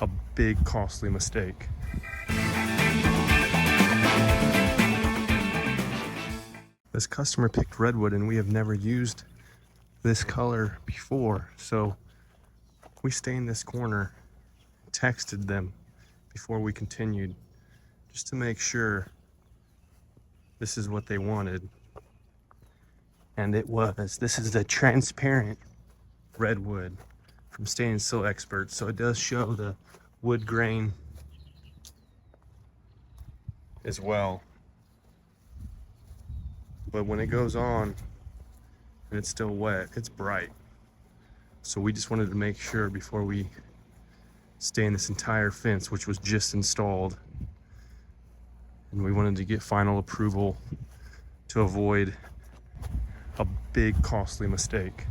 a big costly mistake. This customer picked redwood and we have never used this color before, so we stained this corner, texted them before we continued just to make sure this is what they wanted, and it was. This is the transparent redwood from Stain and Seal Experts, so it does show the wood grain as well, but when it goes on and it's still wet, it's bright. So we just wanted to make sure before we stain this entire fence, which was just installed, and we wanted to get final approval to avoid a big costly mistake.